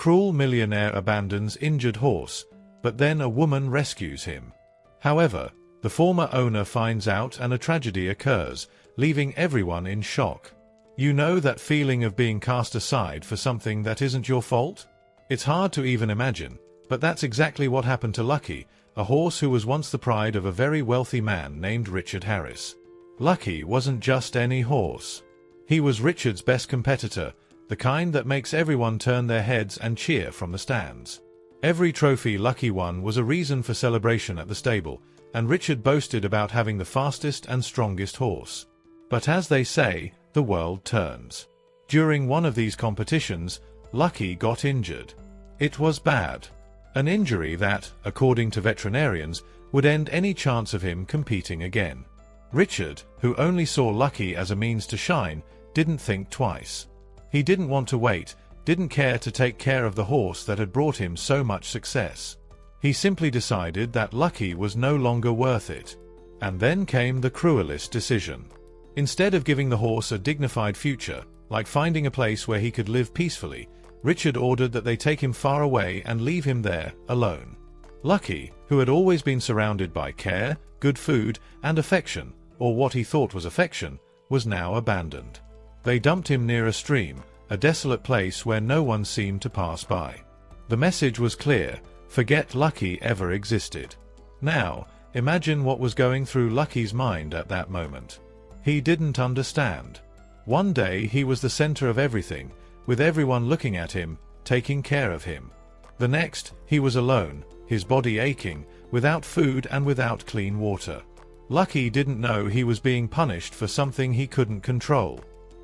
Cruel millionaire abandons injured horse, but then a woman rescues him. However, the former owner finds out and a tragedy occurs, leaving everyone in shock. You know that feeling of being cast aside for something that isn't your fault? It's hard to even imagine, but that's exactly what happened to Lucky, a horse who was once the pride of a very wealthy man named Richard Harris. Lucky wasn't just any horse. He was Richard's best competitor, the kind that makes everyone turn their heads and cheer from the stands. Every trophy Lucky won was a reason for celebration at the stable, and Richard boasted about having the fastest and strongest horse. But as they say, the world turns. During one of these competitions, Lucky got injured. It was bad. An injury that, according to veterinarians, would end any chance of him competing again. Richard, who only saw Lucky as a means to shine, didn't think twice. He didn't want to wait, didn't care to take care of the horse that had brought him so much success. He simply decided that Lucky was no longer worth it. And then came the cruelest decision. Instead of giving the horse a dignified future, like finding a place where he could live peacefully, Richard ordered that they take him far away and leave him there, alone. Lucky, who had always been surrounded by care, good food, and affection, or what he thought was affection, was now abandoned. They dumped him near a stream, a desolate place where no one seemed to pass by. The message was clear: forget Lucky ever existed. Now, imagine what was going through Lucky's mind at that moment. He didn't understand. One day he was the center of everything, with everyone looking at him, taking care of him. The next, he was alone, his body aching, without food and without clean water. Lucky didn't know he was being punished for something he couldn't control.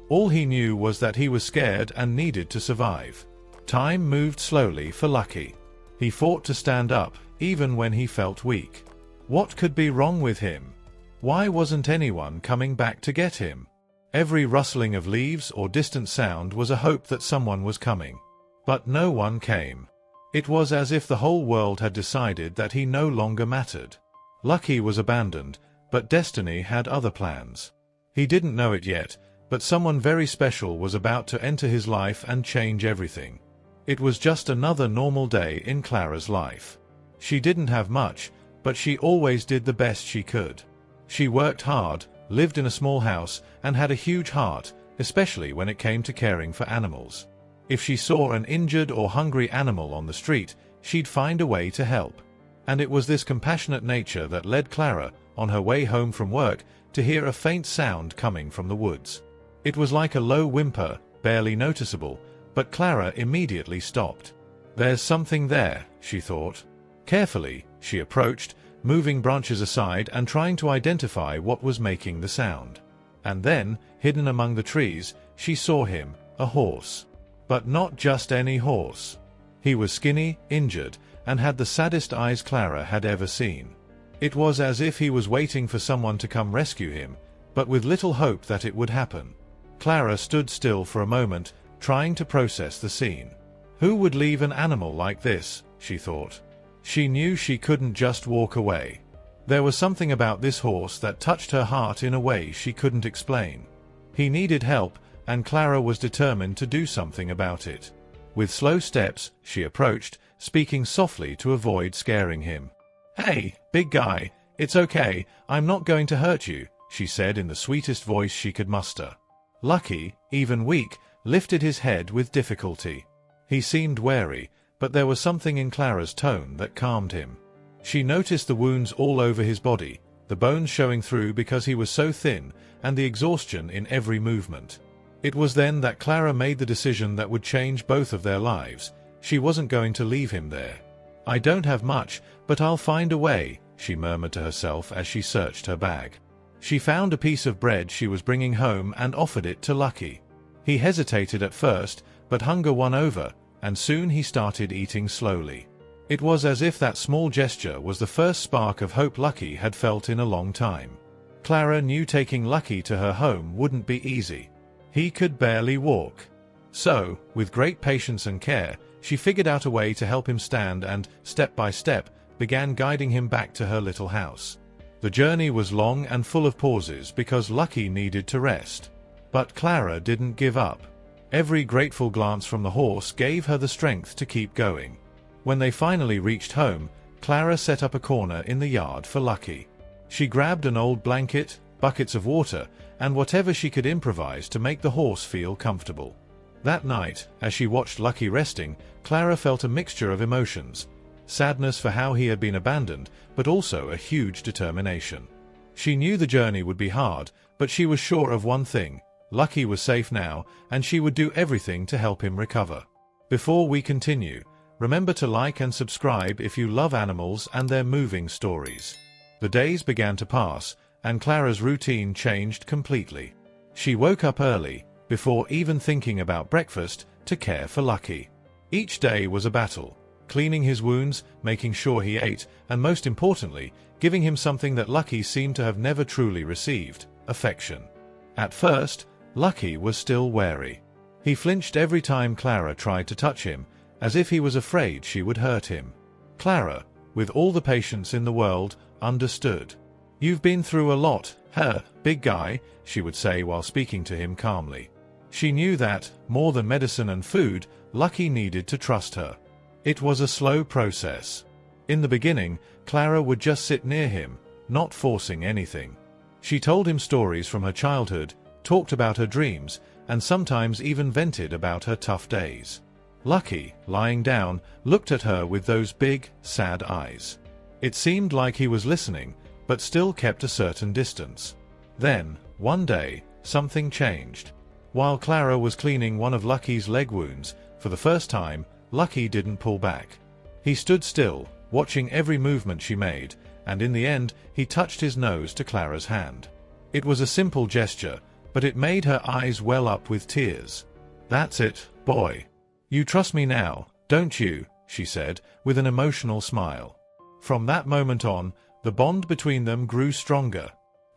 All he knew was that he was scared and needed to survive. Time moved slowly for Lucky. He fought to stand up, even when he felt weak. What could be wrong with him? Why wasn't anyone coming back to get him? Every rustling of leaves or distant sound was a hope that someone was coming. But no one came. It was as if the whole world had decided that he no longer mattered. Lucky was abandoned, but destiny had other plans. He didn't know it yet, but someone very special was about to enter his life and change everything. It was just another normal day in Clara's life. She didn't have much, but she always did the best she could. She worked hard, lived in a small house, and had a huge heart, especially when it came to caring for animals. If she saw an injured or hungry animal on the street, she'd find a way to help. And it was this compassionate nature that led Clara, on her way home from work, to hear a faint sound coming from the woods. It was like a low whimper, barely noticeable, but Clara immediately stopped. There's something there, she thought. Carefully, she approached, moving branches aside and trying to identify what was making the sound. And then, hidden among the trees, she saw him, a horse. But not just any horse. He was skinny, injured, and had the saddest eyes Clara had ever seen. It was as if he was waiting for someone to come rescue him, but with little hope that it would happen. Clara stood still for a moment, trying to process the scene. Who would leave an animal like this, she thought. She knew she couldn't just walk away. There was something about this horse that touched her heart in a way she couldn't explain. He needed help, and Clara was determined to do something about it. With slow steps, she approached, speaking softly to avoid scaring him. "Hey, big guy, it's okay, I'm not going to hurt you," she said in the sweetest voice she could muster. Lucky, even weak, lifted his head with difficulty. He seemed wary, but there was something in Clara's tone that calmed him. She noticed the wounds all over his body, the bones showing through because he was so thin, and the exhaustion in every movement. It was then that Clara made the decision that would change both of their lives. She wasn't going to leave him there. "I don't have much, but I'll find a way," she murmured to herself as she searched her bag. She found a piece of bread she was bringing home and offered it to Lucky. He hesitated at first, but hunger won over, and soon he started eating slowly. It was as if that small gesture was the first spark of hope Lucky had felt in a long time. Clara knew taking Lucky to her home wouldn't be easy. He could barely walk. So, with great patience and care, she figured out a way to help him stand and, step by step, began guiding him back to her little house. The journey was long and full of pauses because Lucky needed to rest. But Clara didn't give up. Every grateful glance from the horse gave her the strength to keep going. When they finally reached home, Clara set up a corner in the yard for Lucky. She grabbed an old blanket, buckets of water, and whatever she could improvise to make the horse feel comfortable. That night, as she watched Lucky resting, Clara felt a mixture of emotions: sadness for how he had been abandoned, but also a huge determination. She knew the journey would be hard, but she was sure of one thing: Lucky was safe now, and she would do everything to help him recover. Before we continue, remember to like and subscribe if you love animals and their moving stories. The days began to pass, and Clara's routine changed completely. She woke up early, before even thinking about breakfast, to care for Lucky. Each day was a battle: cleaning his wounds, making sure he ate, and most importantly, giving him something that Lucky seemed to have never truly received: affection. At first, Lucky was still wary. He flinched every time Clara tried to touch him, as if he was afraid she would hurt him. Clara, with all the patience in the world, understood. "You've been through a lot, big guy," she would say while speaking to him calmly. She knew that, more than medicine and food, Lucky needed to trust her. It was a slow process. In the beginning, Clara would just sit near him, not forcing anything. She told him stories from her childhood, talked about her dreams, and sometimes even vented about her tough days. Lucky, lying down, looked at her with those big, sad eyes. It seemed like he was listening, but still kept a certain distance. Then, one day, something changed. While Clara was cleaning one of Lucky's leg wounds, for the first time, Lucky didn't pull back. He stood still, watching every movement she made, and in the end, he touched his nose to Clara's hand. It was a simple gesture, but it made her eyes well up with tears. "That's it, boy. You trust me now, don't you?" she said, with an emotional smile. From that moment on, the bond between them grew stronger.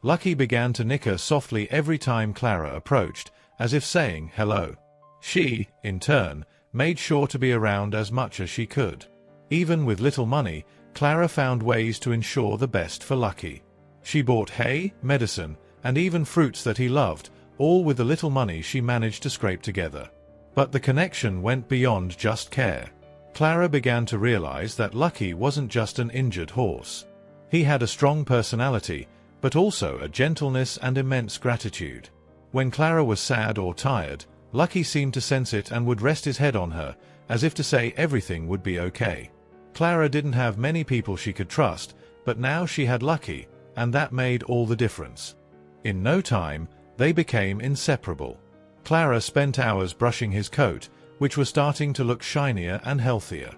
Lucky began to nicker softly every time Clara approached, as if saying hello. She, in turn, made sure to be around as much as she could. Even with little money, Clara found ways to ensure the best for Lucky. She bought hay, medicine, and even fruits that he loved, all with the little money she managed to scrape together. But the connection went beyond just care. Clara began to realize that Lucky wasn't just an injured horse. He had a strong personality, but also a gentleness and immense gratitude. When Clara was sad or tired, Lucky seemed to sense it and would rest his head on her, as if to say everything would be okay. Clara didn't have many people she could trust, but now she had Lucky, and that made all the difference. In no time, they became inseparable. Clara spent hours brushing his coat, which was starting to look shinier and healthier.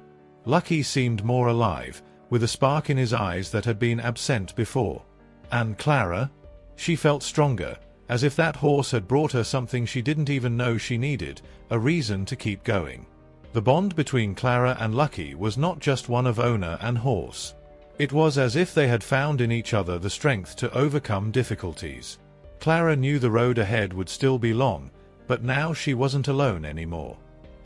Lucky seemed more alive, with a spark in his eyes that had been absent before. And Clara? She felt stronger, as if that horse had brought her something she didn't even know she needed, a reason to keep going. The bond between Clara and Lucky was not just one of owner and horse. It was as if they had found in each other the strength to overcome difficulties. Clara knew the road ahead would still be long, but now she wasn't alone anymore.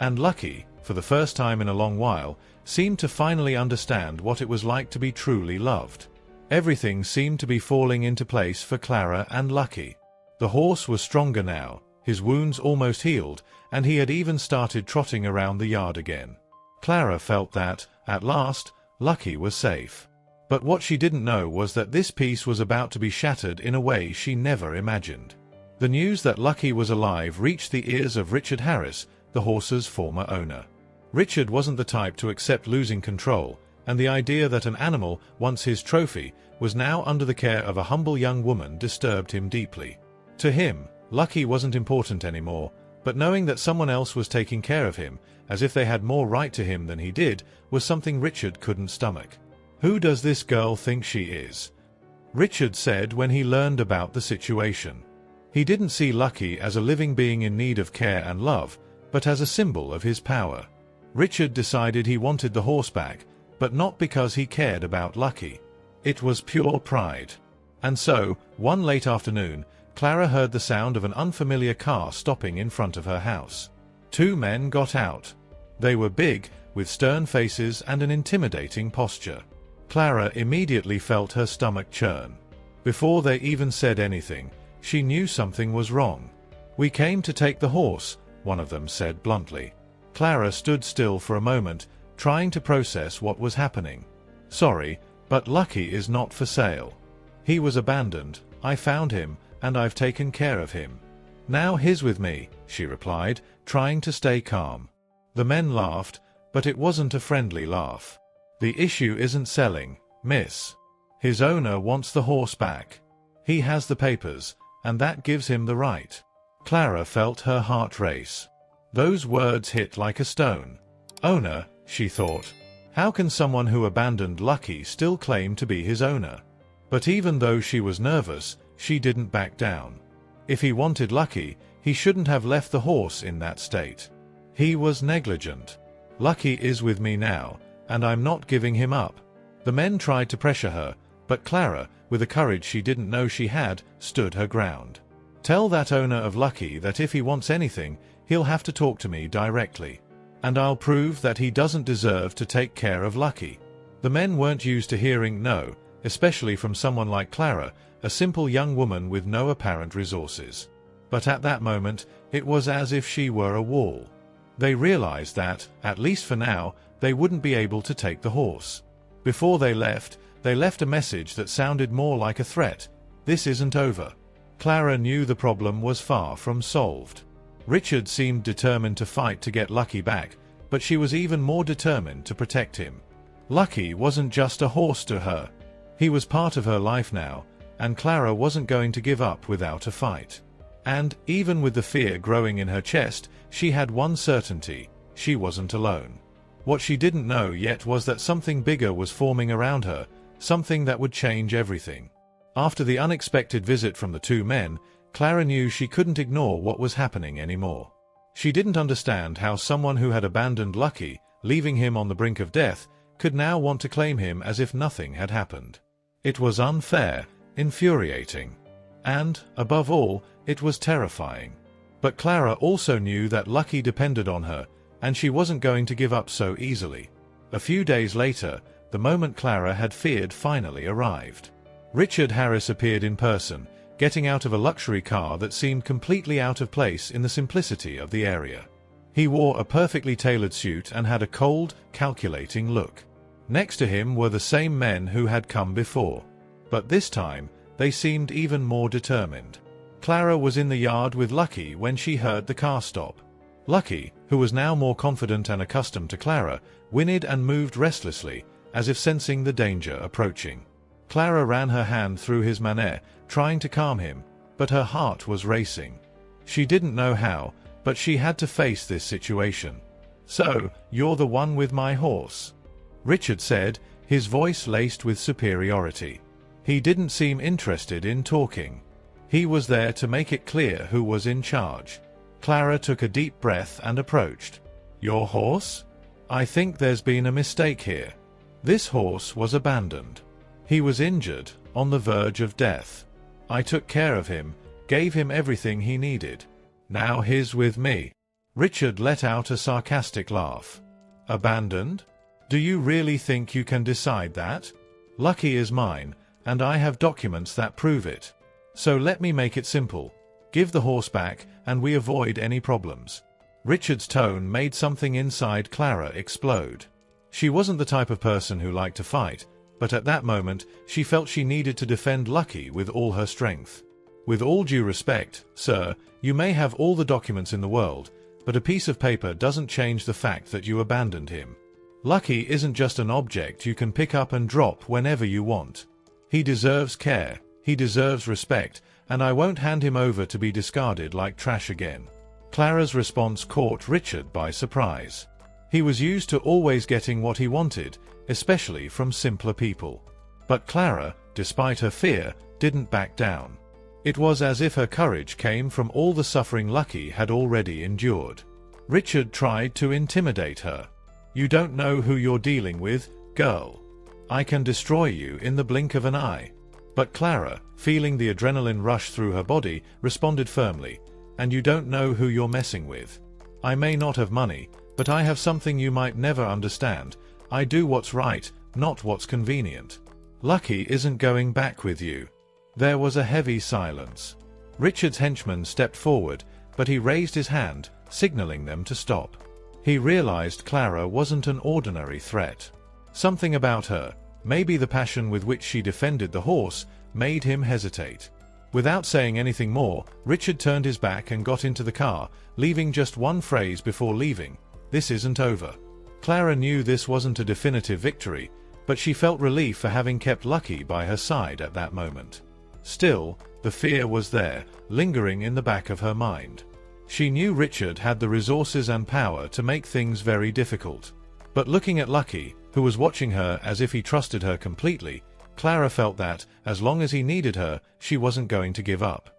And Lucky, for the first time in a long while, seemed to finally understand what it was like to be truly loved. Everything seemed to be falling into place for Clara and Lucky. The horse was stronger now, his wounds almost healed, and he had even started trotting around the yard again. Clara felt that, at last, Lucky was safe. But what she didn't know was that this peace was about to be shattered in a way she never imagined. The news that Lucky was alive reached the ears of Richard Harris, the horse's former owner. Richard wasn't the type to accept losing control, and the idea that an animal, once his trophy, was now under the care of a humble young woman disturbed him deeply. To him, Lucky wasn't important anymore, but knowing that someone else was taking care of him, as if they had more right to him than he did, was something Richard couldn't stomach. "Who does this girl think she is?" Richard said when he learned about the situation. He didn't see Lucky as a living being in need of care and love, but as a symbol of his power. Richard decided he wanted the horse back, but not because he cared about Lucky. It was pure pride. And so, one late afternoon, Clara heard the sound of an unfamiliar car stopping in front of her house. Two men got out. They were big, with stern faces and an intimidating posture. Clara immediately felt her stomach churn. Before they even said anything, she knew something was wrong. "We came to take the horse," one of them said bluntly. Clara stood still for a moment, trying to process what was happening. Sorry, but Lucky is not for sale. He was abandoned, I found him, and I've taken care of him. Now he's with me, she replied, trying to stay calm. The men laughed, but it wasn't a friendly laugh. The issue isn't selling, miss. His owner wants the horse back. He has the papers, and that gives him the right. Clara felt her heart race. Those words hit like a stone. Owner, she thought. How can someone who abandoned Lucky still claim to be his owner? But even though she was nervous, she didn't back down. If he wanted Lucky, he shouldn't have left the horse in that state. He was negligent. Lucky is with me now, and I'm not giving him up. The men tried to pressure her, but Clara, with a courage she didn't know she had, stood her ground. Tell that owner of Lucky that if he wants anything, he'll have to talk to me directly. And I'll prove that he doesn't deserve to take care of Lucky. The men weren't used to hearing no, especially from someone like Clara, a simple young woman with no apparent resources. But at that moment, it was as if she were a wall. They realized that, at least for now, they wouldn't be able to take the horse. Before they left a message that sounded more like a threat. This isn't over. Clara knew the problem was far from solved. Richard seemed determined to fight to get Lucky back, but she was even more determined to protect him. Lucky wasn't just a horse to her. He was part of her life now, and Clara wasn't going to give up without a fight. And, even with the fear growing in her chest, she had one certainty: she wasn't alone. What she didn't know yet was that something bigger was forming around her, something that would change everything. After the unexpected visit from the two men, Clara knew she couldn't ignore what was happening anymore. She didn't understand how someone who had abandoned Lucky, leaving him on the brink of death, could now want to claim him as if nothing had happened. It was unfair, infuriating. And, above all, it was terrifying. But Clara also knew that Lucky depended on her, and she wasn't going to give up so easily. A few days later, the moment Clara had feared finally arrived. Richard Harris appeared in person, getting out of a luxury car that seemed completely out of place in the simplicity of the area. He wore a perfectly tailored suit and had a cold, calculating look. Next to him were the same men who had come before. But this time, they seemed even more determined. Clara was in the yard with Lucky when she heard the car stop. Lucky, who was now more confident and accustomed to Clara, whinnied and moved restlessly, as if sensing the danger approaching. Clara ran her hand through his mane, trying to calm him, but her heart was racing. She didn't know how, but she had to face this situation. "So, you're the one with my horse?" Richard said, his voice laced with superiority. He didn't seem interested in talking. He was there to make it clear who was in charge. Clara took a deep breath and approached. "Your horse? I think there's been a mistake here. This horse was abandoned. He was injured, on the verge of death. I took care of him, gave him everything he needed. Now he's with me." Richard let out a sarcastic laugh. "Abandoned? Do you really think you can decide that? Lucky is mine, and I have documents that prove it. So let me make it simple. Give the horse back, and we avoid any problems." Richard's tone made something inside Clara explode. She wasn't the type of person who liked to fight, but at that moment, she felt she needed to defend Lucky with all her strength. "With all due respect, sir, you may have all the documents in the world, but a piece of paper doesn't change the fact that you abandoned him. Lucky isn't just an object you can pick up and drop whenever you want. He deserves care, he deserves respect, and I won't hand him over to be discarded like trash again." Clara's response caught Richard by surprise. He was used to always getting what he wanted, especially from simpler people. But Clara, despite her fear, didn't back down. It was as if her courage came from all the suffering Lucky had already endured. Richard tried to intimidate her. "You don't know who you're dealing with, girl. I can destroy you in the blink of an eye." But Clara, feeling the adrenaline rush through her body, responded firmly, "And you don't know who you're messing with. I may not have money, but I have something you might never understand. I do what's right, not what's convenient. Lucky isn't going back with you." There was a heavy silence. Richard's henchman stepped forward, but he raised his hand, signaling them to stop. He realized Clara wasn't an ordinary threat. Something about her, maybe the passion with which she defended the horse, made him hesitate. Without saying anything more, Richard turned his back and got into the car, leaving just one phrase before leaving: "This isn't over." Clara knew this wasn't a definitive victory, but she felt relief for having kept Lucky by her side at that moment. Still, the fear was there, lingering in the back of her mind. She knew Richard had the resources and power to make things very difficult. But looking at Lucky, who was watching her as if he trusted her completely, Clara felt that, as long as he needed her, she wasn't going to give up.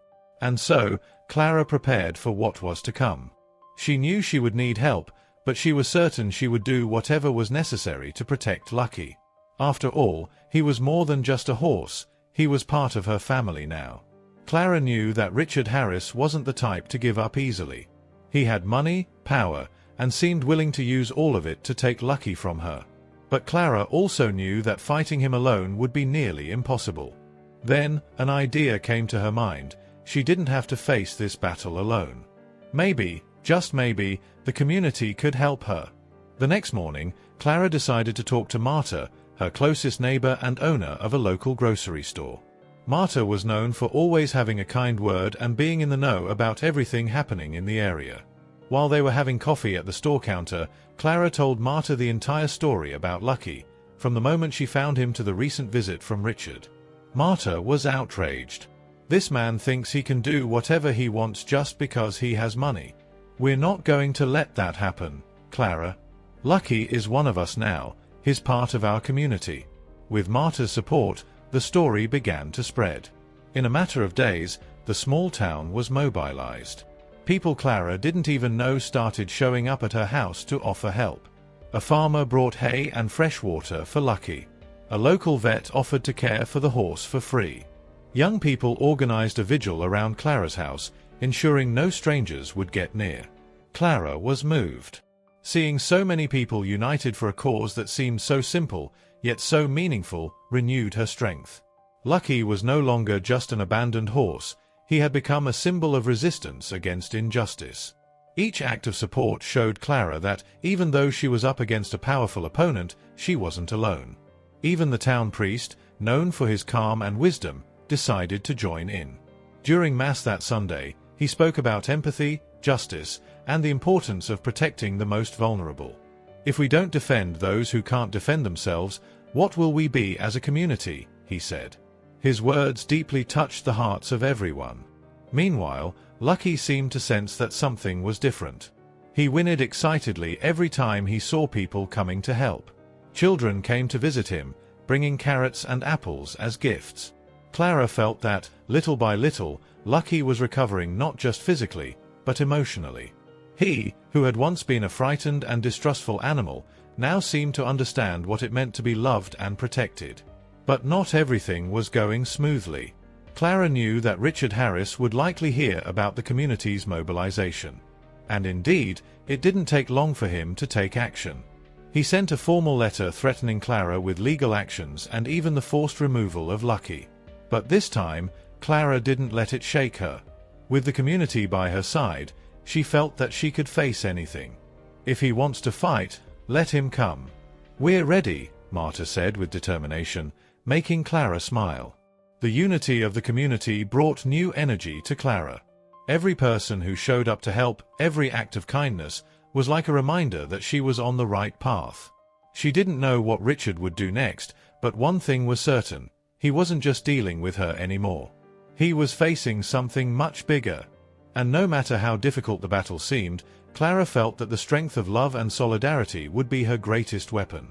And so, Clara prepared for what was to come. She knew she would need help, but she was certain she would do whatever was necessary to protect Lucky. After all, he was more than just a horse, he was part of her family now. Clara knew that Richard Harris wasn't the type to give up easily. He had money, power, and seemed willing to use all of it to take Lucky from her. But Clara also knew that fighting him alone would be nearly impossible. Then, an idea came to her mind: she didn't have to face this battle alone. Maybe, just maybe, the community could help her. The next morning, Clara decided to talk to Marta, her closest neighbor and owner of a local grocery store. Marta was known for always having a kind word and being in the know about everything happening in the area. While they were having coffee at the store counter, Clara told Marta the entire story about Lucky, from the moment she found him to the recent visit from Richard. Marta was outraged. "This man thinks he can do whatever he wants just because he has money. We're not going to let that happen, Clara. Lucky is one of us now, he's part of our community." With Marta's support, the story began to spread. In a matter of days, the small town was mobilized. People Clara didn't even know started showing up at her house to offer help. A farmer brought hay and fresh water for Lucky. A local vet offered to care for the horse for free. Young people organized a vigil around Clara's house, ensuring no strangers would get near. Clara was moved. Seeing so many people united for a cause that seemed so simple, yet so meaningful, renewed her strength. Lucky was no longer just an abandoned horse. He had become a symbol of resistance against injustice. Each act of support showed Clara that, even though she was up against a powerful opponent, she wasn't alone. Even the town priest, known for his calm and wisdom, decided to join in. During Mass that Sunday, he spoke about empathy, justice, and the importance of protecting the most vulnerable. "If we don't defend those who can't defend themselves, what will we be as a community?" he said. His words deeply touched the hearts of everyone. Meanwhile, Lucky seemed to sense that something was different. He whinnied excitedly every time he saw people coming to help. Children came to visit him, bringing carrots and apples as gifts. Clara felt that, little by little, Lucky was recovering not just physically, but emotionally. He, who had once been a frightened and distrustful animal, now seemed to understand what it meant to be loved and protected. But not everything was going smoothly. Clara knew that Richard Harris would likely hear about the community's mobilization. And indeed, it didn't take long for him to take action. He sent a formal letter threatening Clara with legal actions and even the forced removal of Lucky. But this time, Clara didn't let it shake her. With the community by her side, she felt that she could face anything. "If he wants to fight, let him come. We're ready," Marta said with determination, making Clara smile. The unity of the community brought new energy to Clara. Every person who showed up to help, every act of kindness, was like a reminder that she was on the right path. She didn't know what Richard would do next, but one thing was certain: he wasn't just dealing with her anymore. He was facing something much bigger. And no matter how difficult the battle seemed, Clara felt that the strength of love and solidarity would be her greatest weapon.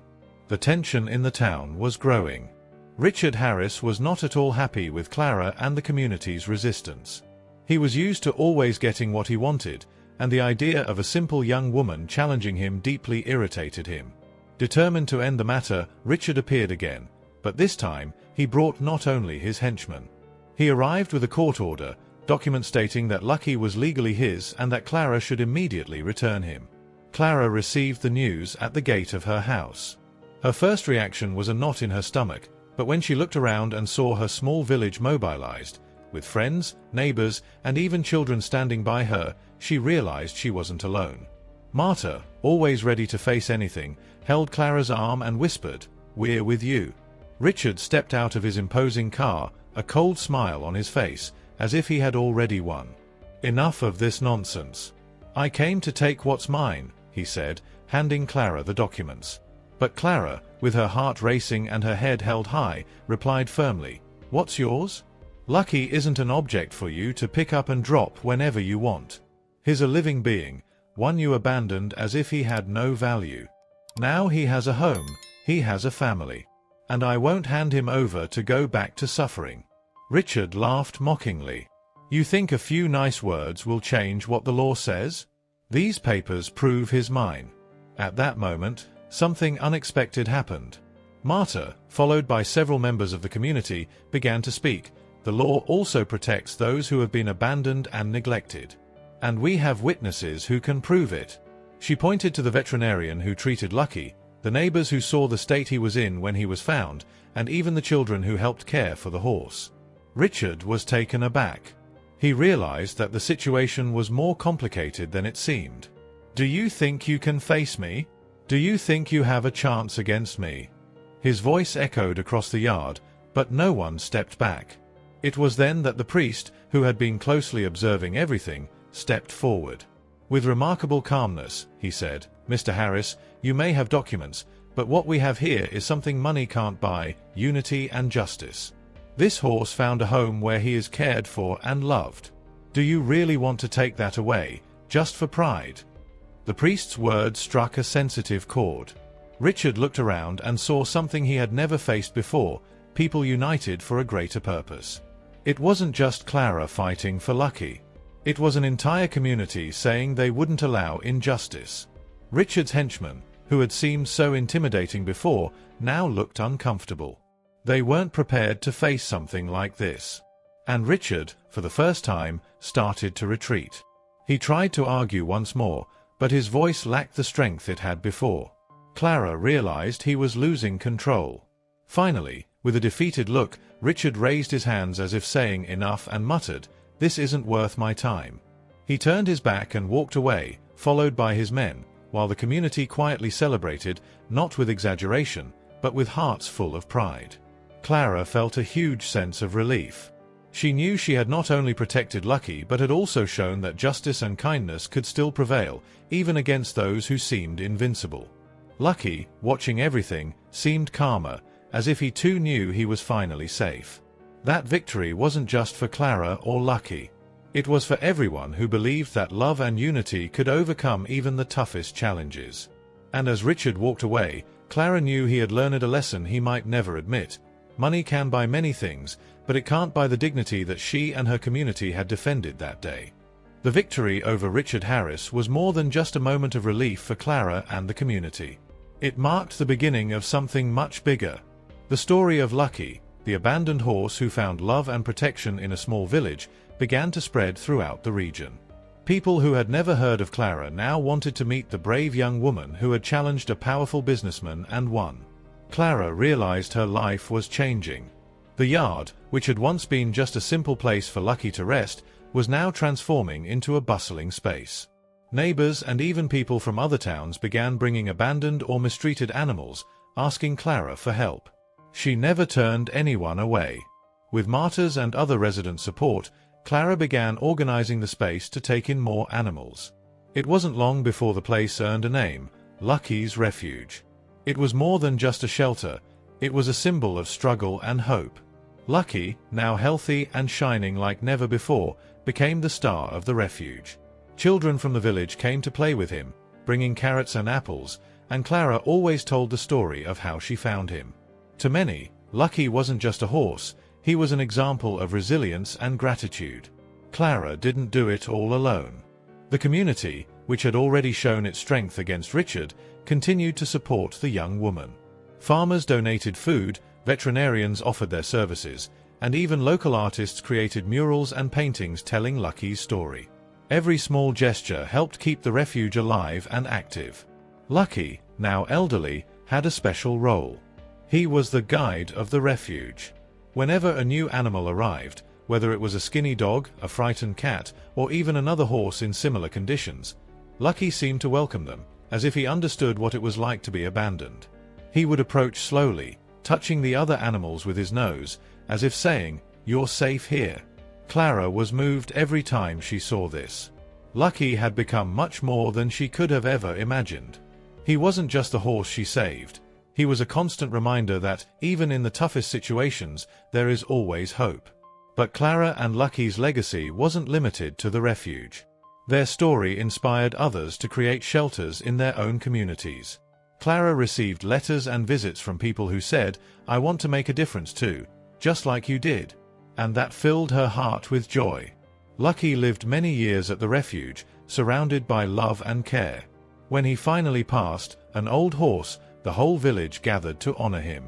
The tension in the town was growing. Richard Harris was not at all happy with Clara and the community's resistance. He was used to always getting what he wanted, and the idea of a simple young woman challenging him deeply irritated him. Determined to end the matter, Richard appeared again, but this time he brought not only his henchmen. He arrived with a court order, document stating that Lucky was legally his and that Clara should immediately return him. Clara received the news at the gate of her house. Her first reaction was a knot in her stomach, but when she looked around and saw her small village mobilized, with friends, neighbors, and even children standing by her, she realized she wasn't alone. Marta, always ready to face anything, held Clara's arm and whispered, "We're with you." Richard stepped out of his imposing car, a cold smile on his face, as if he had already won. "Enough of this nonsense. I came to take what's mine," he said, handing Clara the documents. But Clara, with her heart racing and her head held high, replied firmly, "What's yours? Lucky isn't an object for you to pick up and drop whenever you want. He's a living being, one you abandoned as if he had no value. Now he has a home, he has a family. And I won't hand him over to go back to suffering." Richard laughed mockingly. "You think a few nice words will change what the law says? These papers prove his mine." At that moment, something unexpected happened. Marta, followed by several members of the community, began to speak. "The law also protects those who have been abandoned and neglected. And we have witnesses who can prove it." She pointed to the veterinarian who treated Lucky, the neighbors who saw the state he was in when he was found, and even the children who helped care for the horse. Richard was taken aback. He realized that the situation was more complicated than it seemed. "Do you think you can face me? Do you think you have a chance against me?" His voice echoed across the yard, but no one stepped back. It was then that the priest, who had been closely observing everything, stepped forward. With remarkable calmness, he said, "Mr. Harris, you may have documents, but what we have here is something money can't buy: unity and justice. This horse found a home where he is cared for and loved. Do you really want to take that away, just for pride?" The priest's words struck a sensitive chord. Richard looked around and saw something he had never faced before: people united for a greater purpose. It wasn't just Clara fighting for Lucky. It was an entire community saying they wouldn't allow injustice. Richard's henchmen, who had seemed so intimidating before, now looked uncomfortable. They weren't prepared to face something like this. And Richard, for the first time, started to retreat. He tried to argue once more, but his voice lacked the strength it had before. Clara realized he was losing control. Finally, with a defeated look, Richard raised his hands as if saying enough and muttered, "This isn't worth my time." He turned his back and walked away, followed by his men, while the community quietly celebrated, not with exaggeration, but with hearts full of pride. Clara felt a huge sense of relief. She knew she had not only protected Lucky but had also shown that justice and kindness could still prevail, even against those who seemed invincible. Lucky, watching everything, seemed calmer, as if he too knew he was finally safe. That victory wasn't just for Clara or Lucky. It was for everyone who believed that love and unity could overcome even the toughest challenges. And as Richard walked away, Clara knew he had learned a lesson he might never admit. Money can buy many things, but it can't buy the dignity that she and her community had defended that day. The victory over Richard Harris was more than just a moment of relief for Clara and the community. It marked the beginning of something much bigger. The story of Lucky, the abandoned horse who found love and protection in a small village, began to spread throughout the region. People who had never heard of Clara now wanted to meet the brave young woman who had challenged a powerful businessman and won. Clara realized her life was changing. The yard, which had once been just a simple place for Lucky to rest, was now transforming into a bustling space. Neighbors and even people from other towns began bringing abandoned or mistreated animals, asking Clara for help. She never turned anyone away. With Marta's and other residents' support, Clara began organizing the space to take in more animals. It wasn't long before the place earned a name: Lucky's Refuge. It was more than just a shelter, it was a symbol of struggle and hope. Lucky, now healthy and shining like never before, became the star of the refuge. Children from the village came to play with him, bringing carrots and apples, and Clara always told the story of how she found him. To many, Lucky wasn't just a horse, he was an example of resilience and gratitude. Clara didn't do it all alone. The community, which had already shown its strength against Richard, continued to support the young woman. Farmers donated food, veterinarians offered their services, and even local artists created murals and paintings telling Lucky's story. Every small gesture helped keep the refuge alive and active. Lucky, now elderly, had a special role. He was the guide of the refuge. Whenever a new animal arrived, whether it was a skinny dog, a frightened cat, or even another horse in similar conditions. Lucky seemed to welcome them, as if he understood what it was like to be abandoned. He would approach slowly, touching the other animals with his nose, as if saying, "You're safe here." Clara was moved every time she saw this. Lucky had become much more than she could have ever imagined. He wasn't just the horse she saved. He was a constant reminder that, even in the toughest situations, there is always hope. But Clara and Lucky's legacy wasn't limited to the refuge. Their story inspired others to create shelters in their own communities. Clara received letters and visits from people who said, "I want to make a difference too, just like you did." And that filled her heart with joy. Lucky lived many years at the refuge, surrounded by love and care. When he finally passed, an old horse, the whole village gathered to honor him.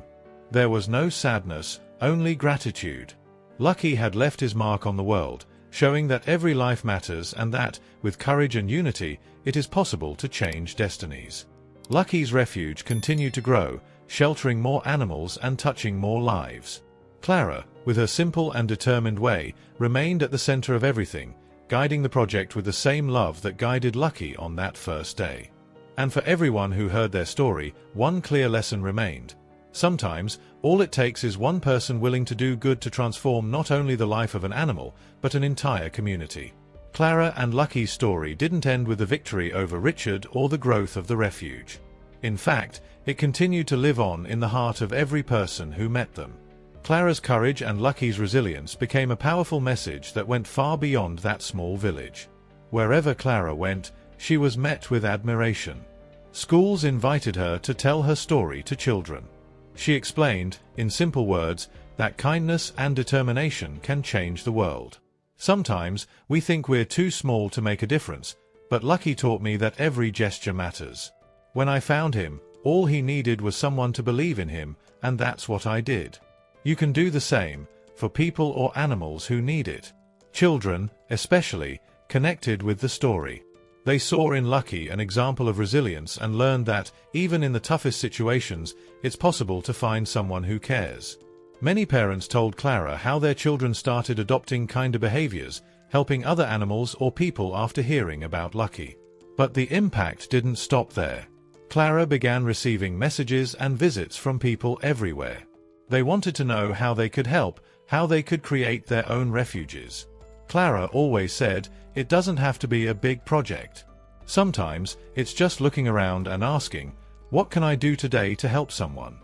There was no sadness, only gratitude. Lucky had left his mark on the world, showing that every life matters and that, with courage and unity, it is possible to change destinies. Lucky's refuge continued to grow, sheltering more animals and touching more lives. Clara, with her simple and determined way, remained at the center of everything, guiding the project with the same love that guided Lucky on that first day. And for everyone who heard their story, one clear lesson remained. Sometimes, all it takes is one person willing to do good to transform not only the life of an animal, but an entire community. Clara and Lucky's story didn't end with the victory over Richard or the growth of the refuge. In fact, it continued to live on in the heart of every person who met them. Clara's courage and Lucky's resilience became a powerful message that went far beyond that small village. Wherever Clara went, she was met with admiration. Schools invited her to tell her story to children. She explained, in simple words, that kindness and determination can change the world. Sometimes, we think we're too small to make a difference, but Lucky taught me that every gesture matters. When I found him, all he needed was someone to believe in him, and that's what I did. You can do the same, for people or animals who need it. Children, especially, connected with the story. They saw in Lucky an example of resilience and learned that, even in the toughest situations, it's possible to find someone who cares. Many parents told Clara how their children started adopting kinder behaviors, helping other animals or people after hearing about Lucky. But the impact didn't stop there. Clara began receiving messages and visits from people everywhere. They wanted to know how they could help, how they could create their own refuges. Clara always said, it doesn't have to be a big project. Sometimes, it's just looking around and asking, what can I do today to help someone?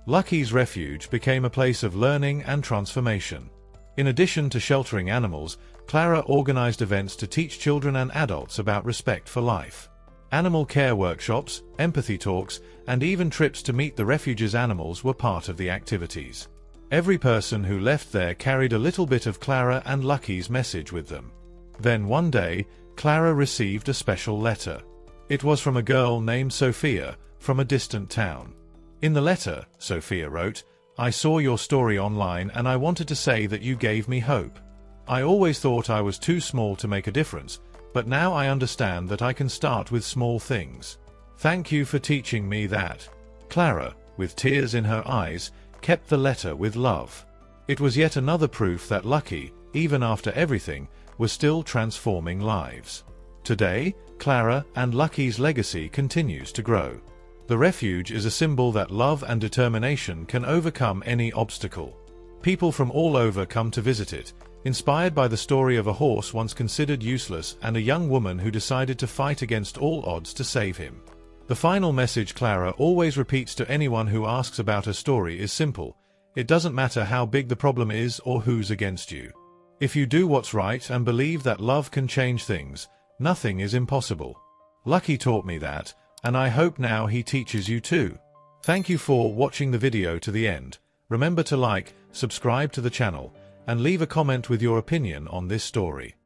Lucky's refuge became a place of learning and transformation. In addition to sheltering animals, Clara organized events to teach children and adults about respect for life. Animal care workshops, empathy talks, and even trips to meet the refuge's animals were part of the activities. Every person who left there carried a little bit of Clara and Lucky's message with them. Then one day, Clara received a special letter. It was from a girl named Sophia, from a distant town. In the letter, Sophia wrote, "I saw your story online and I wanted to say that you gave me hope. I always thought I was too small to make a difference, but now I understand that I can start with small things. Thank you for teaching me that." Clara, with tears in her eyes, kept the letter with love. It was yet another proof that Lucky, even after everything, was still transforming lives. Today, Clara and Lucky's legacy continues to grow. The refuge is a symbol that love and determination can overcome any obstacle. People from all over come to visit it, inspired by the story of a horse once considered useless and a young woman who decided to fight against all odds to save him. The final message Clara always repeats to anyone who asks about her story is simple: it doesn't matter how big the problem is or who's against you. If you do what's right and believe that love can change things, nothing is impossible. Lucky taught me that, and I hope now he teaches you too. Thank you for watching the video to the end. Remember to like, subscribe to the channel, and leave a comment with your opinion on this story.